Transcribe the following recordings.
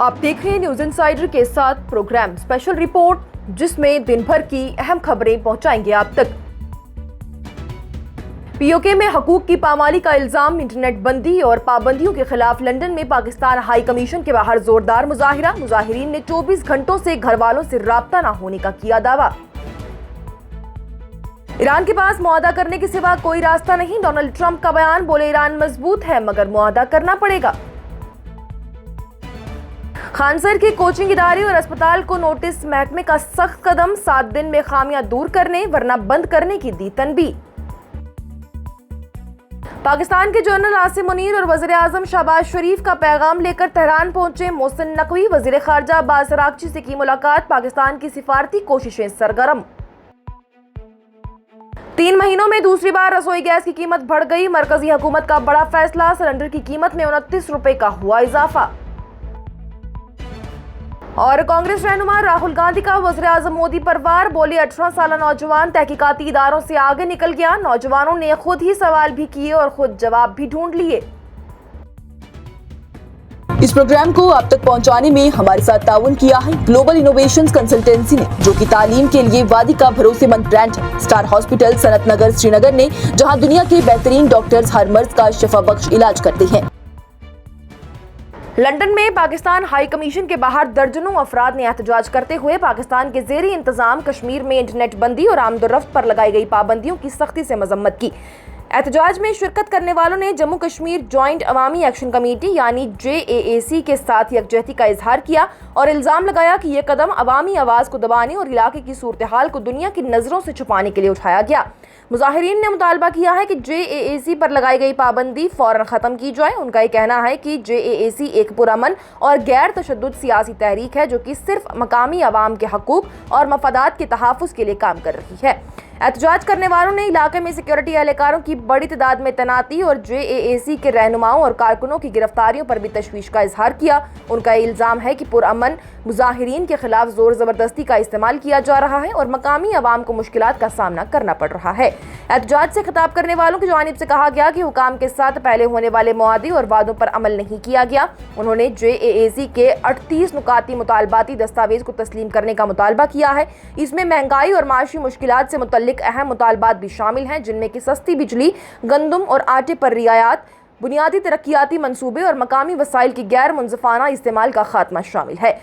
आप देख रहे हैं न्यूज इनसाइडर के साथ प्रोग्राम स्पेशल रिपोर्ट, जिसमें दिन भर की अहम खबरें पहुंचाएंगे आप तक। पीओके में हकूक की पामाली का इल्जाम, इंटरनेट बंदी और पाबंदियों के खिलाफ लंदन में पाकिस्तान हाई कमीशन के बाहर जोरदार मुजाहिरा। मुजाहिरीन ने 24 घंटों से घर वालों से राब्ता न होने का किया दावा। ईरान के पास मुआहदा करने के सिवा कोई रास्ता नहीं, डोनाल्ड ट्रंप का बयान। बोले ईरान मजबूत है मगर मुआहदा करना पड़ेगा। खानसर के कोचिंग इदारे और अस्पताल को नोटिस, महकमे का सख्त कदम, 7 दिन में खामियां दूर करने वरना बंद करने की दी तनबीह। पाकिस्तान के जनरल आसिम मुनीर और वज़ीर आज़म शहबाज शरीफ का पैगाम लेकर तेहरान पहुंचे मोहसिन नकवी। वज़ीर ख़ारजा अब्बास अराग़ची से की मुलाकात, पाकिस्तान की सिफारती कोशिशें सरगर्म। 3 महीनों में दूसरी बार रसोई गैस की कीमत बढ़ गई, मरकजी हुकूमत का बड़ा फैसला, सिलेंडर की कीमत में 29 रुपए का हुआ इजाफा। और कांग्रेस रहनुमा राहुल गांधी का वज़ीर आज़म मोदी पर वार। बोले 18 साल नौजवान तहकीकाती इदारों से आगे निकल गया। नौजवानों ने खुद ही सवाल भी किए और खुद जवाब भी ढूंढ लिए। इस प्रोग्राम को आप तक पहुंचाने में हमारे साथ ताउन किया है ग्लोबल इनोवेशंस कंसल्टेंसी ने, जो कि तालीम के लिए वादी का भरोसेमंद ब्रांड है। स्टार हॉस्पिटल सनत नगर श्रीनगर ने, जहां दुनिया के बेहतरीन डॉक्टर्स हर मर्ज का शिफा बख्श इलाज करते हैं। लंदन में पाकिस्तान हाई कमीशन के बाहर दर्जनों अफराद ने एहतजाज करते हुए पाकिस्तान के ज़ेरी इंतजाम कश्मीर में इंटरनेट बंदी और आमदोरफ्त पर लगाई गई पाबंदियों की सख्ती से मजम्मत की। एहतजाज में शिरकत करने वालों ने जम्मू कश्मीर जॉइंट अवामी एक्शन कमेटी यानी JAAC के साथ यकजहती का इजहार किया और इल्जाम लगाया कि यह कदम अवामी आवाज़ को दबाने और इलाके की सूरत हाल को दुनिया की नज़रों से छुपाने के लिए उठाया गया। मुजाहिरीन ने मुतालबा किया है कि JAAC पर लगाई गई पाबंदी फौरन ख़त्म की जाए। उनका ये कहना है कि JAAC एक पुरअमन और गैर तशद्दुद सियासी तहरीक है, जो कि सिर्फ मकामी अवाम के हकूक और मफादात के तहफ़्फ़ुज़ के लिए काम कर रही है। एहतजाज करने वालों ने इलाके में सिक्योरिटी एहलकारों की बड़ी तादाद में तैनाती और JAAC के रहनुमाओं और कारकुनों की गिरफ्तारियों पर भी तशवीश का इजहार किया। उनका इल्ज़ाम है कि पुरअमन मुजाहिरीन के खिलाफ जोर ज़बरदस्ती का इस्तेमाल किया जा रहा है और मकामी अवाम को मुश्किलात का सामना करना पड़ रहा है। एहतजाज से खिताब करने वालों की जानिब से कहा गया कि हुकाम के साथ पहले होने वाले मुआहदे और वादों पर अमल नहीं किया गया। उन्होंने JAAC के 38 नुकाती मुतालबाती दस्तावेज को तस्लीम करने का मुतालबा किया है। इसमें महंगाई और माशी मुश्किलात से मुतल्लिक अहम मुतालबात भी शामिल हैं, जिनमें कि सस्ती बिजली, गंदम और आटे पर रियायत, बुनियादी तरक्याती मंसूबे और मकामी वसाइल की गैर मुनज़फ़ाना इस्तेमाल का खात्मा शामिल है।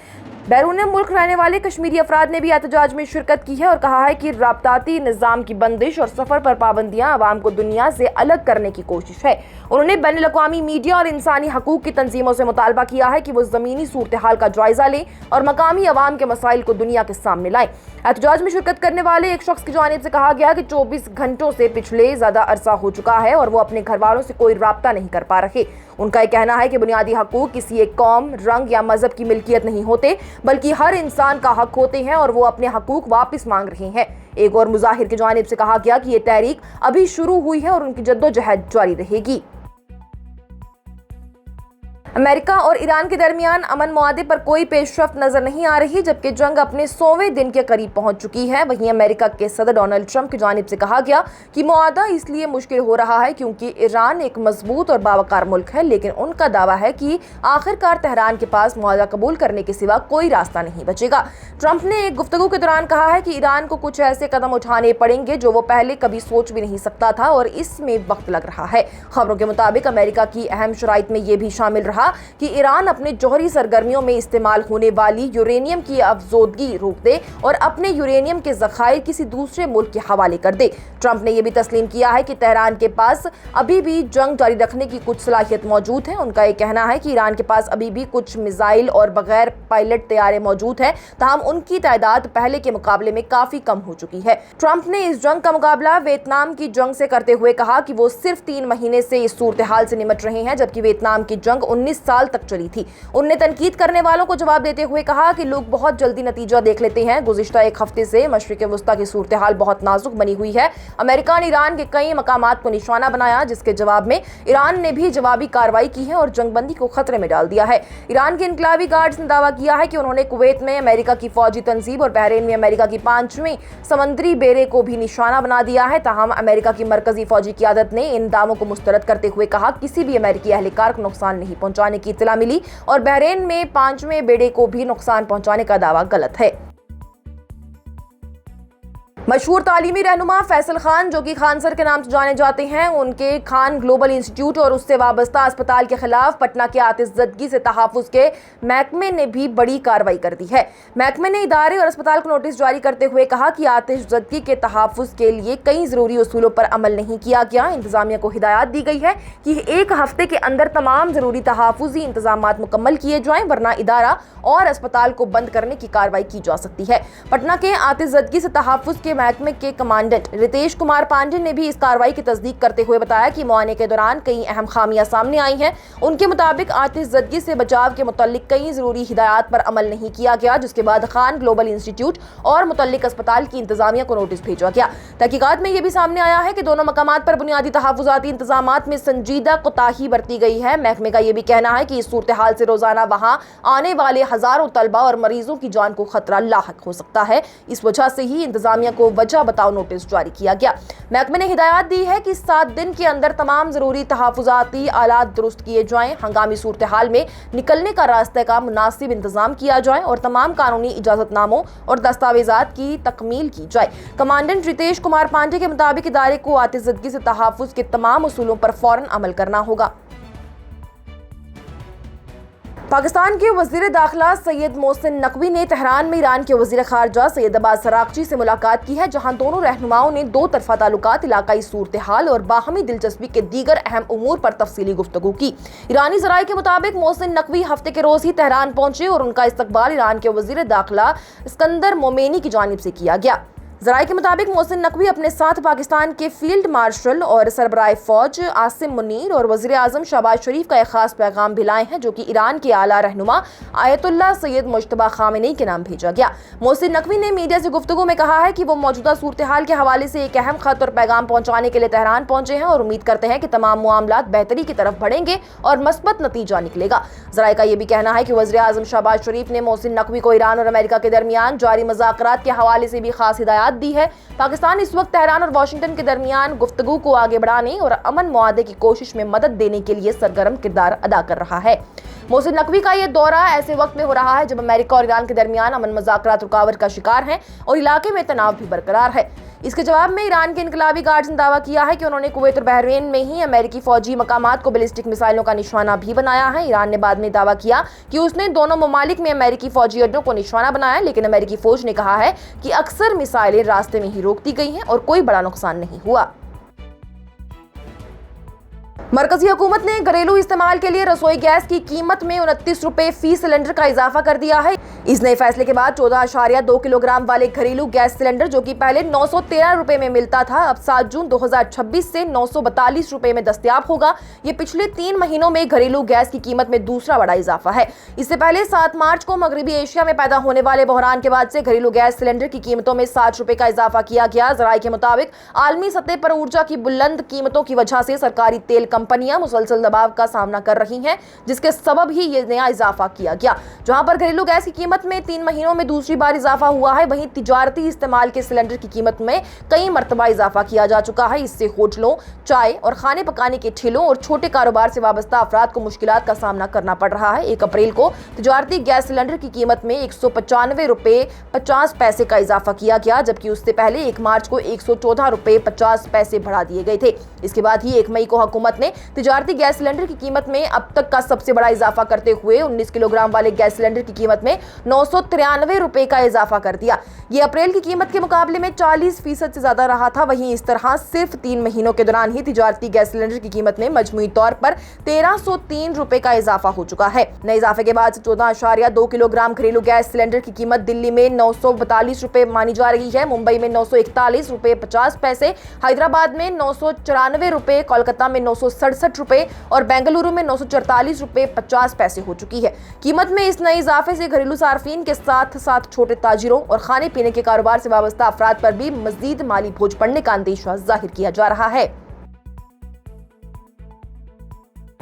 बैरून मुल्क रहने वाले कश्मीरी अफराद ने भी एहतजाज में शिरकत की है और कहा है कि राब्ताती निज़ाम की बंदिश और सफ़र पर पाबंदियाँ आवाम को दुनिया से अलग करने की कोशिश है। उन्होंने बैनुल अक़वामी मीडिया और इंसानी हकूक़ की तंजीमों से मुतालबा किया है कि वो ज़मीनी सूरत हाल का जायज़ा लें और मकामी अवाम के मसाइल को दुनिया के सामने लाएं। एहतजाज में शिरकत करने वाले एक शख्स की जानिब से कहा गया कि 24 घंटों से पिछले ज़्यादा अरसा हो चुका है और वो अपने घर वालों से कोई राब्ता नहीं कर पा रहे। उनका यह कहना है कि बुनियादी हकूक़ किसी एक कौम, रंग या मजहब की मिल्कियत नहीं होते, बल्कि हर इंसान का हक होते हैं और वो अपने हकूक़ वापस मांग रहे हैं। एक और मुजाहिर की जानिब से कहा गया कि ये तहरीक अभी शुरू हुई है और उनकी जद्दोजहद जारी रहेगी। अमेरिका और ईरान के दरमियान अमन मुआहदे पर कोई पेशरफ्त नजर नहीं आ रही, जबकि जंग अपने 100वें दिन के करीब पहुंच चुकी है। वहीं अमेरिका के सदर डोनाल्ड ट्रंप की जानिब से कहा गया कि मुआहदा इसलिए मुश्किल हो रहा है क्योंकि ईरान एक मजबूत और बावकार मुल्क है, लेकिन उनका दावा है कि आखिरकार तेहरान के पास मुआहदा कबूल करने के सिवा कोई रास्ता नहीं बचेगा। ट्रंप ने एक गुफ्तगू के दौरान कहा है कि ईरान को कुछ ऐसे कदम उठाने पड़ेंगे जो वो पहले कभी सोच भी नहीं सकता था और इसमें वक्त लग रहा है। खबरों के मुताबिक अमेरिका की अहम शराइत में ये भी शामिल रहा कि ईरान अपने जौहरी सरगर्मियों में इस्तेमाल होने वाली यूरेनियम की अफजोदगी रोक दे और अपने यूरेनियम के ज़खायर किसी दूसरे मुल्क के हवाले कर दे। ट्रंप ने यह भी तस्लीम किया है कि तेहरान के पास अभी भी जंग जारी रखने की कुछ सलाहियत मौजूद है। उनका यह कहना है कि ईरान के पास अभी भी कुछ मिसाइल और बगैर पायलट तैयारे मौजूद हैं, ताहम उनकी तादाद पहले के मुकाबले में काफी कम हो चुकी है। ट्रंप ने इस जंग का मुकाबला वियतनाम की जंग से करते हुए कहा कि वो सिर्फ 3 महीने से इस सूरत हाल से निमट रहे हैं, जबकि वियतनाम की जंग 19 साल तक चली थी। उन्होंने तनकीद करने वालों को जवाब देते हुए कहा कि लोग बहुत जल्दी नतीजा देख लेते हैं। गुज़िश्ता एक हफ्ते से मशरिक़ वुस्ता की सूरत हाल बहुत नाजुक बनी हुई है। अमेरिका ने ईरान के कई मकामात को निशाना बनाया, जिसके जवाब में ईरान ने भी जवाबी कार्रवाई की है और जंगबंदी को खतरे में डाल दिया है। ईरान के इनकलाबी गार्ड्स ने दावा किया है कि उन्होंने कुवैत में अमेरिका की फौजी तंजीब और बहरीन में अमेरिका की 5वीं समंदरी बेड़े को भी निशाना बना दिया है। ताहम अमेरिका की मरकजी फौजी क़यादत ने इन दावों को मुस्तरद करते हुए कहा किसी भी अमेरिकी एहलकार को नुकसान नहीं पहुंचा। पहुंचाने की इत्तला मिली और बहरीन में 5वें बेड़े को भी नुकसान पहुंचाने का दावा गलत है। मशहूर तालीमी रहनुमा फैसल खान, जो कि खान सर के नाम से जाने जाते हैं, उनके खान ग्लोबल इंस्टीट्यूट और उससे वाबस्ता अस्पताल के खिलाफ पटना के आतिशज़दगी से तहफ़्फ़ुज़ के महकमे ने भी बड़ी कार्रवाई कर दी है। महकमे ने इदारे और अस्पताल को नोटिस जारी करते हुए कहा कि आतिशज़दगी के तहफ़्फ़ुज़ के लिए कई ज़रूरी उसूलों पर अमल नहीं किया गया। इंतज़ामिया को हिदायत दी गई है कि 1 हफ्ते के अंदर तमाम ज़रूरी तहफ़्फ़ुज़ी इंतज़ामात मुकम्मल किए जाएँ, वरना इदारा और अस्पताल को बंद करने की कार्रवाई की जा सकती है। पटना के आतिशज़दगी से तहफ़्फ़ुज़ के महकमे के कमांडेंट रितेश कुमार पांडे ने भी इस कार्रवाई की तस्दीक करते हुए बताया कि मुआयने के दौरान कई अहम खामियां सामने आई हैं। उनके मुताबिक आतिशज़दगी से बचाव के मुताल्लिक कई ज़रूरी हिदायत पर अमल नहीं किया गया, जिसके बाद खान ग्लोबल इंस्टीट्यूट और मुतल्लिक अस्पताल की इंतज़ामिया को नोटिस भेजा गया। तहकीकात में यह भी सामने आया है कि दोनों मकामात पर बुनियादी तहफ़्फ़ुज़ाती इंतज़ामात में संजीदा कोताही बरती गई है। महकमे का यह भी कहना है कि इस सूरत हाल से रोजाना वहां आने वाले हजारों तलबा और मरीजों की जान को खतरा लाहक हो सकता है। इस वजह से ही इंतज़ामिया को वजह बताओ नोटिस जारी किया गया। महकमे ने हिदायत दी है कि 7 दिन के अंदर तमाम जरूरी तहफ़्फ़ुज़ाती आलात दुरुस्त किए जाएं, हंगामी सूरत हाल में निकलने का रास्ते का मुनासिब इंतजाम किया जाए और तमाम कानूनी इजाजतनामों और दस्तावेजात की तकमील की जाए। कमांडेंट रितेश कुमार पांडे के मुताबिक इदारे को आतिशज़दगी से तहफ़्फ़ुज़ के तमाम उसूलों पर फौरन अमल करना होगा। पाकिस्तान के वज़ीर दाखिला सैयद मोहसिन नकवी ने तेहरान में ईरान के वज़ीर ख़ारजा सैयद अब्बास अराग़ची से मुलाकात की है, जहां दोनों रहनुमाओं ने 2 तरफ़ा ताल्लुकात, इलाकाई सूरत हाल और बाहमी दिलचस्पी के दीगर अहम उमूर पर तफसीली गुफ्तगू की। ईरानी ज़राए के मुताबिक मोहसिन नकवी हफ्ते के रोज़ ही तेहरान पहुंचे और उनका इस्तकबाल ईरान के वज़ीर दाखिला इस्कंदर मोमेनी की जानिब से किया गया। ज़राए के मुताबिक मोहसिन नकवी अपने साथ पाकिस्तान के फील्ड मार्शल और सरबराह फ़ौज आसिम मुनीर और वज़ीर आज़म शहबाज शरीफ का एक ख़ास पैगाम भी लाए हैं, जो कि ईरान के आला रहनुमा आयतुल्लाह सैयद मुज्तबा ख़ामेनी के नाम भेजा गया। मोहसिन नकवी ने मीडिया से गुफ्तगू में कहा है कि वो मौजूदा सूरत हाल के हवाले से एक अहम ख़त और पैगाम पहुँचाने के लिए तेहरान पहुँचे हैं और उम्मीद करते हैं कि तमाम मामलात बेहतरी की तरफ बढ़ेंगे और मस्बत नतीजा निकलेगा। ज़राए का यह भी कहना है कि वज़ीर आज़म शहबाज शरीफ ने मोहसिन नकवी को ईरान और अमेरिका के दरमियान जारी मुज़ाकरात के हवाले से भी खास हिदायत दी है। पाकिस्तान इस वक्त तेहरान और वाशिंगटन के दरमियान गुफ्तगू को आगे बढ़ाने और अमन मुआहदे की कोशिश में मदद देने के लिए सरगर्म किरदार अदा कर रहा है। मोहसिन नकवी का यह दौरा ऐसे वक्त में हो रहा है जब अमेरिका और ईरान के दरमियान अमन मुज़ाकरात रुकावट का शिकार हैं और इलाके में तनाव भी बरकरार है। इसके जवाब में ईरान के इनकलाबी गार्ड्स ने दावा किया है कि उन्होंने कुवैत और बहरीन में ही अमेरिकी फौजी मकामात को बैलिस्टिक मिसाइलों का निशाना भी बनाया है। ईरान ने बाद में दावा किया कि उसने दोनों ममालिक में अमेरिकी फौजी अड्डों को निशाना बनाया, लेकिन अमेरिकी फौज ने कहा है कि अक्सर मिसाइलें रास्ते में ही रोक दी गई हैं और कोई बड़ा नुकसान नहीं हुआ। मरकजी हुकूमत ने घरेलू इस्तेमाल के लिए रसोई गैस की कीमत में 29 रुपए फी सिलेंडर का इजाफा कर दिया है। इस नए फैसले के बाद 14.2 किलोग्राम वाले घरेलू गैस सिलेंडर, जो कि पहले 913 रुपए में मिलता था, अब 7 जून 2026 से 942 रुपए में दस्तयाब होगा। ये पिछले 3 महीनों में घरेलू गैस की कीमत में दूसरा बड़ा इजाफा है। इससे पहले 7 मार्च को मगरबी एशिया में पैदा होने वाले बहरान के बाद से घरेलू गैस सिलेंडर की कीमतों में 60 रुपए का इजाफा किया गया। ज़राए के मुताबिक आलमी सतह पर ऊर्जा की बुलंद कीमतों की वजह से सरकारी तेल कंपनियां मुसलसल दबाव का सामना कर रही हैं, जिसके सबब ही ये नया इजाफा किया गया। जहां पर घरेलू गैस की कीमत में 3 महीनों में दूसरी बार इजाफा हुआ है, वहीं तिजारती इस्तेमाल के सिलेंडर की कीमत में कई मरतबा इजाफा किया जा चुका है। इससे होटलों, चाय और खाने पकाने के ठेलों और छोटे कारोबार से वाबस्ता अफराद को मुश्किलात का सामना करना पड़ रहा है। 1 अप्रैल को तिजारती गैस सिलेंडर की कीमत में 195 रुपए 50 पैसे का इजाफा किया गया, जबकि उससे पहले 1 मार्च को 114 रुपए 50 पैसे बढ़ा दिए गए थे। इसके बाद ही 1 मई को हुकूमत ने तिजारती गैस सिलेंडर की कीमत में अब तक का सबसे बड़ा इजाफा करते हुए 19 किलोग्राम वाले गैस सिलेंडर की कीमत में 993 रुपए का इजाफा कर दिया। ये अप्रैल की कीमत के मुकाबले में 40% से ज्यादा रहा था। वहीं इस तरह सिर्फ 3 महीनों के दौरान ही तिजारती गैस सिलेंडर की कीमत में मजमूई तौर पर 1303 रुपए का इजाफा हो चुका है। नए इजाफे के बाद 14.2 किलोग्राम घरेलू गैस सिलेंडर की कीमत दिल्ली में 942 रुपए मानी जा रही है, मुंबई में 941 रुपए 50 पैसे, हैदराबाद में 994 रुपए, कोलकाता में 967 रुपए और बेंगलुरु में 944 रुपए 50 पैसे हो चुकी है। कीमत में इस नए इजाफे से घरेलू सार्फिन के साथ साथ छोटे ताजिरों और खाने पीने के कारोबार से वाबस्ता अफराद पर भी मजीद माली बोझ पड़ने का अंदेशा जाहिर किया जा रहा है।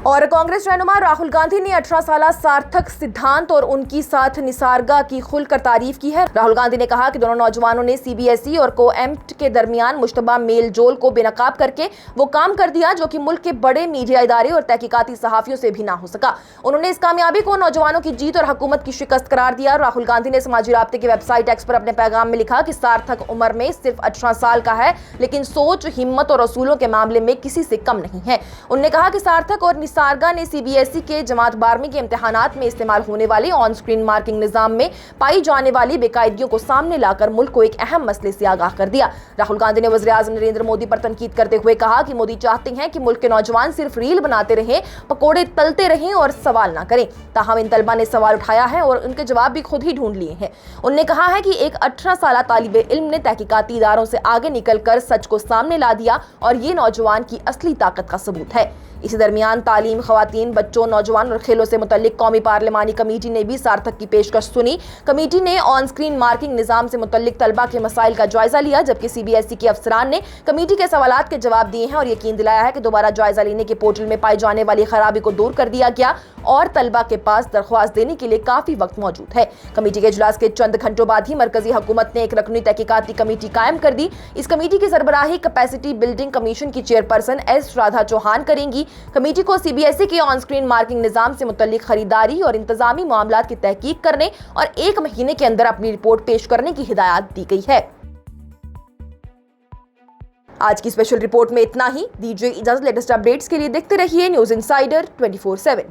और कांग्रेस रहनुमा राहुल गांधी ने 18 साल सार्थक सिद्धांत और उनकी साथ निसारगा की खुलकर तारीफ की है। राहुल गांधी ने कहा कि दोनों नौजवानों ने सीबीएसई और कोएम्ट के दरमियान मुश्तबा मेल जोल को बेनकाब करके वो काम कर दिया जो कि मुल्क के बड़े मीडिया इदारे और तहकीकाती सहाफियों से भी ना हो सका। उन्होंने इस कामयाबी को नौजवानों की जीत और हुकूमत की शिकस्त करार दिया। राहुल गांधी ने समाजी राब्ते की वेबसाइट एक्स पर अपने पैगाम में लिखा कि सार्थक उम्र में सिर्फ 18 साल का है, लेकिन सोच, हिम्मत और असूलों के मामले में किसी से कम नहीं है। उन्होंने कहा कि सार्थक और निसारगा ने सीबीएसई के जमात 12वीं के इम्तिहानात में इस्तेमाल होने वाले ऑन स्क्रीन मार्किंग निजाम में पाई जाने वाली बेकायदगियों को सामने लाकर मुल्क को एक अहम मसले से आगाह कर दिया। राहुल गांधी ने वज़ीर-ए-आज़म नरेंद्र मोदी पर तनकीद करते हुए कहा कि मोदी चाहते हैं कि मुल्क के नौजवान सिर्फ रील बनाते रहें, पकोड़े तलते रहें और सवाल ना करें। ताहम इन तलबा ने सवाल उठाया है और उनके जवाब भी खुद ही ढूंढ लिए हैं। उन्होंने कहा है कि एक 18 साल तालिबे इल्म ने तहकीकाती इदारों से आगे निकलकर सच को सामने ला दिया और ये नौजवान की असली ताकत का सबूत है। इसी दरमियान तालीम, खवातीन, बच्चों, नौजवान और खेलों से मुतल्लिक कौमी पार्लिमानी कमेटी ने भी सार्थक की पेशकश सुनी। कमेटी ने ऑन स्क्रीन मार्किंग निजाम से मुतल्लिक तलबा के मसाइल का जायजा लिया, जबकि सीबीएसई के अफसरान ने कमेटी के सवालात के जवाब दिए हैं और यकीन दिलाया है कि दोबारा जायजा लेने के पोर्टल में पाई जाने वाली खराबी को दूर कर दिया गया और तलबा के पास दरख्वास्त देने के लिए काफी वक्त मौजूद है। कमेटी के इजलास के चंद घंटों बाद ही मरकजी हुकूमत ने एक रकनी तहकीकाती कमेटी कायम कर दी। इस कमेटी की सरबराही कैपेसिटी बिल्डिंग कमीशन की चेयरपर्सन एस राधा चौहान करेंगी। कमेटी को सीबीएसई के ऑन स्क्रीन मार्किंग निजाम से मुतल्लिक खरीदारी और इंतजामी मामलात की तहकीक करने और 1 महीने के अंदर अपनी रिपोर्ट पेश करने की हिदायत दी गई है। आज की स्पेशल रिपोर्ट में इतना ही। दीजिए इजाजत। लेटेस्ट अपडेट्स के लिए देखते रहिए न्यूज़ इंसाइडर 24/7।